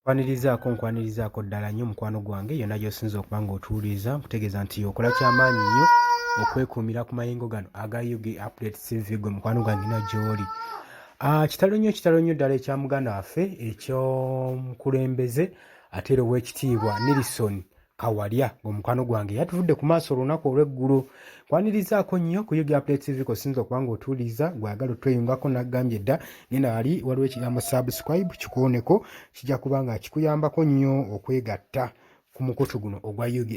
Nkwanirizaako ddala nnyo mukwano gwange yonna gy'osinza okuba ng'otuwuliriza nkutegeeza nti okola ky'amaanyi nnyo okwekuumira ku mayengo gano aga UG Update TV gwe mukwano gwange na gy'oli. Kitalo nnyo ddala ekya muganda waffe eky'omukulembeze ate era ow'ekitiibwa Nelson Kawalya ng'omukwano gwange yatuvudde ku maaso olunaku olw'eggulo. Nkwanirizaako nnyo ku UG Update TV k'osinza okuba ng'otuwuliriza gw'ayagala otweyungako naggambye dda nina ali waliwo ekigambo subscribe kikuwoneko kijja kuba nga kikuyambako nnyo okwegatta ku mukutu guno ogwa UG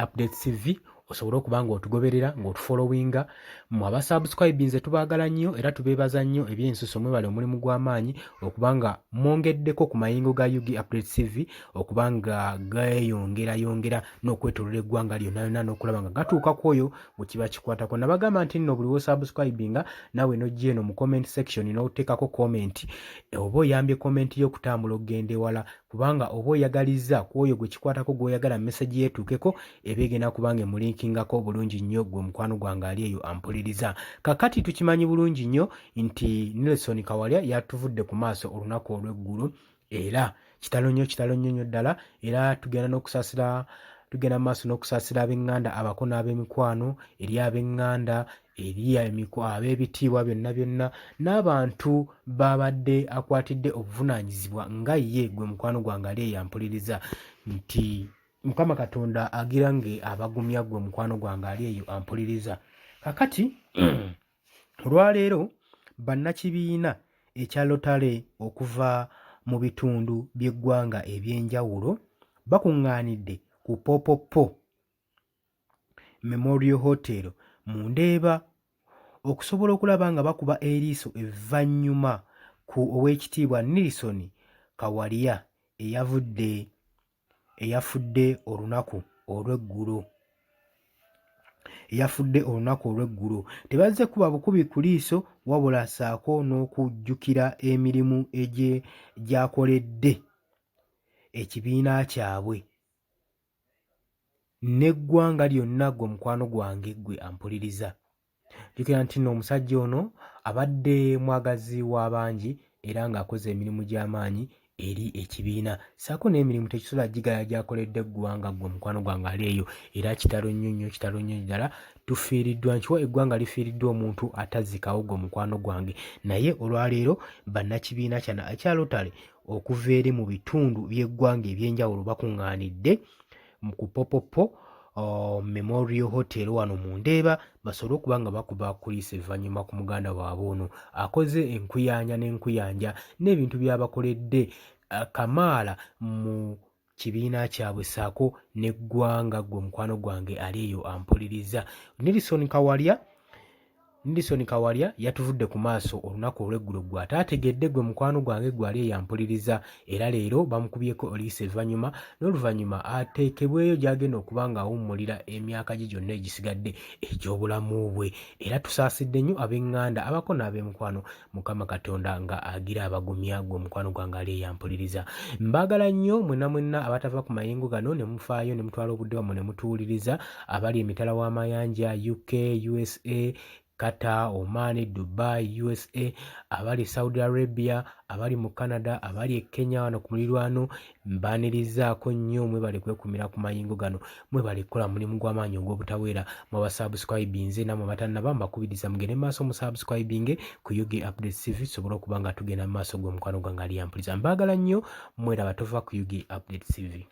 Update TV osobole okuba ng'otugoberera ng'otufollowinga mu abasubscribinze tubaagala nnyo era tubeebaza nnyo eby'ensuso mwebale omulimu gw'amaanyi okuba nga mwongeddeko ku mayingo ga UG Update TV okuba nga geeyongera n'okwetooloola eggwanga lyonna n'okulaba nga gatuuka ku oyo bwe kiba kikwatako. Nabagamba nti nno buli w'osubscribinga naawe n'ojja eno mu comment section n'oteekako comment oba oyambye comment y'okutambula okugenda ewala kubanga oba oyagaliza ku oyo gwe kikwatako gw'oyagala message yeetuukeko eba egenda kubanga emulinkingako bulungi nnyo gwe mukwano gwange ali eyo ampuliriza. Kakati tukimanyi bulungi nnyo nti Nelson Kawalya yatuvudde ku maaso olunaku olw'eggulo era kitalo nnyo ddala era tugenda mu maaso n'okusaasira ab'eŋŋanda abako n'ab'emikwano eri ab'eŋŋanda eri ab'ebitiibwa byonna n'abantu babadde akwatidde obuvunaanyizibwa nga ye gwe mukwano gwange ali eyo ampuliriza nti Mukama Katonda agira nge abagumya gwe mukwano gwange ali eyo ampuliriza. Kakati olwaleero bannakibiina ekya Lotale okuva mu bitundu by'eggwanga eby'enjawulo bakuŋŋaanidde ku Popopo Memorial Hotel mu Ndeeba okusobola okulaba nga bakuba eriiso evvannyuma ku Oweekitiibwa Nelson Kawalya eyafudde olunaku olw'eggulo. Tebazze kuba bukubi ku liiso wabula ssaako n'okujjukira emirimu gyakoledde ekibiina kyabwe n'eggwanga lyonna gwe mukwano gwange gwe ampuliriza. Jjukira nti nno omusajja ono abadde mwagazi w'abangi era ng'akoze emirimu gy'amaanyi eri ekibiina ssaako n'emirimu tekisobola gigaya gyakoledde eggwanga gwe mukwano gwange ali eyo era kitalo nnyo ddala tufiiriddwa nkiwa eggwanga lifiiriddwa omuntu atazzikawo gwe mukwano gwange. Naye olwaleero bannakibiina kyano ekya Lotale okuva eri mu bitundu by'eggwanga eby'enjawulo bakuŋŋaanidde ku Popopo Memorial Hotel wano mu Ndeeba basobole okuba nga bakuba kuliisa evvannyuma ku muganda waabwe ono akoze enkuyanja n'ebintu by'abakoledde kamaala mu kibiina kyabwe ssaako n'eggwanga gwe mukwano gwange ali eyo ampuliriza. Nelson Kawalya yatuvudde ku maaso olunaku olw'eggulo gwe ataategedde gwe mukwano gwange gwali eyo ampuliriza era leero bamukubyeko oliisa evvannyuma n'oluvannyuma ateekebweyo gy'agenda okuba nga awummulira emyaka gye gyonna egisigadde egy'obulamu bwe era tusaasidde nnyo ab'eŋŋanda abako n'ab'emikwano Mukama Katonda nga agira abagumya gwe mukwano gwange ali eyo ampuliriza. Mbaagala nnyo mwenna abatava ku mayengo gano ne mufaayo ne mutwala obudde wammwe ne mutuwuliriza abali emitala w'amayanja UK, USA, Qatar, Oman, Dubai, USA, abali Saudi Arabia, abali mu Canada, abali e Kenya wano ku mulirwano mbaanirizaako nnyo mwebale kwekuumira ku mayingo gano mwebale kukola mulimu gw'amaanyi ogw'obutaweera mu basubscribinze nammwe abatannaba mbakubiriza mugende mu maaso mu subscribing ku UG Update TV tusobole okuba nga tugenda mu maaso gwe mukwano gwange ali ampuliriza. Mbaagala nnyo mwera batova ku UG Update TV.